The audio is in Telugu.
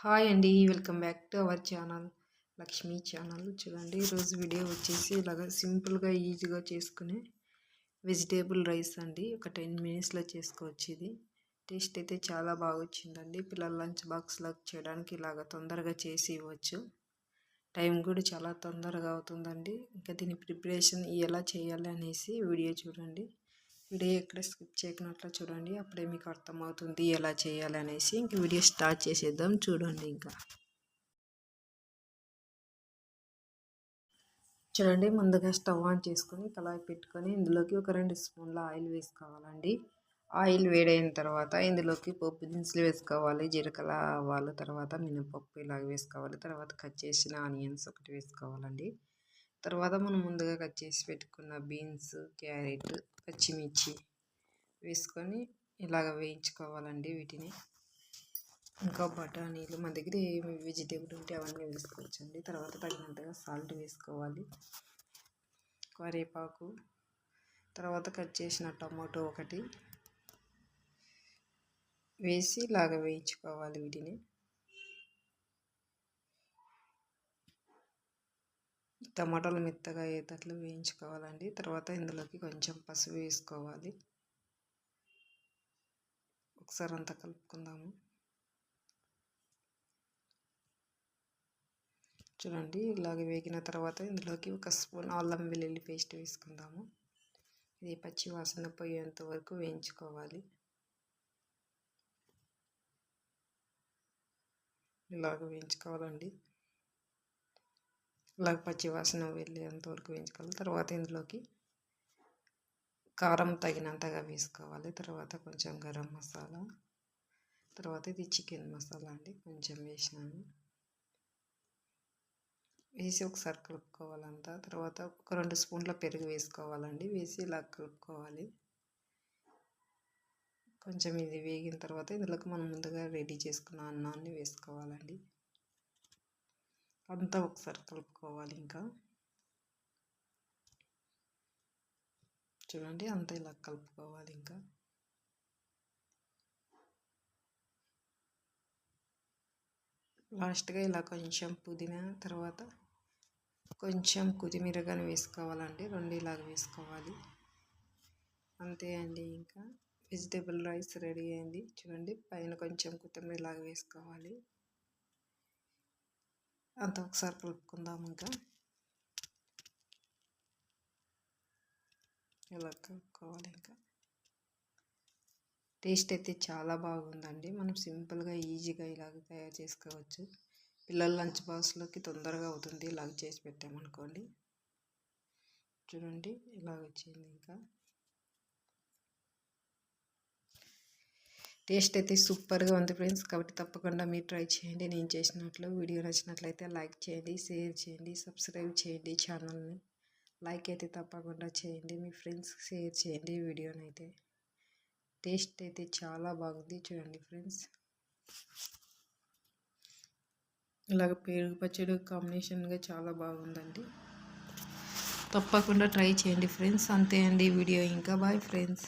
హాయ్ అండి. Welcome back to our channel Lakshmi channel. చూడండి ఈరోజు వీడియో వచ్చేసి ఇలాగ సింపుల్గా ఈజీగా చేసుకునే వెజిటేబుల్ రైస్ అండి. ఒక 10 మినిట్స్లో చేసుకోవచ్చు. ఇది టేస్ట్ అయితే చాలా బాగా వచ్చిందండి. పిల్లల లంచ్ బాక్స్లో చేయడానికి ఇలాగ తొందరగా చేసి ఇవ్వచ్చు. టైం కూడా చాలా తొందరగా అవుతుందండి. ఇంకా దీని ప్రిపరేషన్ ఎలా చేయాలి అనేసి వీడియో చూడండి. వీడియో ఎక్కడ స్కిప్ చేయకున్నట్లు చూడండి. అప్పుడే మీకు అర్థమవుతుంది ఎలా చేయాలి అనేసి. ఇంక వీడియో స్టార్ట్ చేసేద్దాం చూడండి. ఇంకా చూడండి, ముందుగా స్టవ్ ఆన్ చేసుకొని కళాయి పెట్టుకొని ఇందులోకి ఒక 2 స్పూన్ల ఆయిల్ వేసుకోవాలండి. ఆయిల్ వేడైన తర్వాత ఇందులోకి పప్పు దినుసులు వేసుకోవాలి. జీలకర్ర, ఆవాలు, తర్వాత మినపప్పు ఇలాగ వేసుకోవాలి. తర్వాత కట్ చేసిన ఆనియన్స్ ఒకటి వేసుకోవాలండి. తర్వాత మనం ముందుగా కట్ చేసి పెట్టుకున్న బీన్స్, క్యారెట్, పచ్చిమిర్చి వేసుకొని ఇలాగ వేయించుకోవాలండి. వీటిని ఇంకా బఠానీలు మన దగ్గర ఏమి వెజిటేబుల్ ఉంటే అవన్నీ వేసుకోవచ్చండి. తర్వాత తగినంతగా సాల్ట్ వేసుకోవాలి, కరివేపాకు, తర్వాత కట్ చేసిన టమాటో ఒకటి వేసి ఇలాగ వేయించుకోవాలి. వీటిని టమాటాలు మెత్తగా అయ్యేటట్లు వేయించుకోవాలండి. తర్వాత ఇందులోకి కొంచెం పసుపు వేసుకోవాలి. ఒకసారి అంతా కలుపుకుందాము. చూడండి, ఇలాగ వేగిన తర్వాత ఇందులోకి 1 స్పూన్ అల్లం వెల్లుల్లి పేస్ట్ వేసుకుందాము. ఇది పచ్చి వాసన పోయేంత వరకు వేయించుకోవాలి. ఇలాగ వేయించుకోవాలండి. ఇలాగ పచ్చి వాసన వెళ్ళేంత వరకు వేయించుకోవాలి. తర్వాత ఇందులోకి కారం తగినంతగా వేసుకోవాలి. తర్వాత కొంచెం గరం మసాలా, తర్వాత ఇది చికెన్ మసాలా అండి, కొంచెం వేసినాను. వేసి ఒకసారి కలుపుకోవాలంతా. తర్వాత ఒక 2 స్పూన్ల పెరుగు వేసుకోవాలండి. వేసి ఇలా కలుపుకోవాలి. కొంచెం ఇది వేగిన తర్వాత ఇందులోకి మనం ముందుగా రెడీ చేసుకున్న అన్నాన్ని వేసుకోవాలండి. అంతా ఒకసారి కలుపుకోవాలి. ఇంకా చూడండి, అంతా ఇలా కలుపుకోవాలి. ఇంకా లాస్ట్గా ఇలా కొంచెం పుదీనా, తర్వాత కొంచెం కొత్తిమీర కానీ వేసుకోవాలండి. 2 ఇలాగ వేసుకోవాలి. అంతే అండి, ఇంకా వెజిటేబుల్ రైస్ రెడీ అయింది. చూడండి, పైన కొంచెం కొత్తిమీర ఇలాగ వేసుకోవాలి. అంతా ఒకసారి కలుపుకుందాం. ఇంకా ఇలా కలుపుకోవాలి. ఇంకా టేస్ట్ అయితే చాలా బాగుందండి. మనం సింపుల్గా ఈజీగా ఇలాగ తయారు చేసుకోవచ్చు. పిల్లల లంచ్ బాక్స్లోకి తొందరగా అవుతుంది ఇలాగ చేసి పెట్టామనుకోండి. చూడండి, ఇలాగ వచ్చింది. ఇంకా టేస్ట్ అయితే సూపర్గా ఉంది ఫ్రెండ్స్. కాబట్టి తప్పకుండా మీరు ట్రై చేయండి నేను చేసినట్లు. వీడియో నచ్చినట్లయితే లైక్ చేయండి, షేర్ చేయండి, సబ్స్క్రైబ్ చేయండి ఛానల్ని. లైక్ అయితే తప్పకుండా చేయండి, మీ ఫ్రెండ్స్కి షేర్ చేయండి వీడియోని. అయితే టేస్ట్ అయితే చాలా బాగుంది. చూడండి ఫ్రెండ్స్, ఇలాగ పెరుగు పచ్చడి కాంబినేషన్గా చాలా బాగుందండి. తప్పకుండా ట్రై చేయండి ఫ్రెండ్స్. అంతే అండి వీడియో. ఇంకా బాయ్ ఫ్రెండ్స్.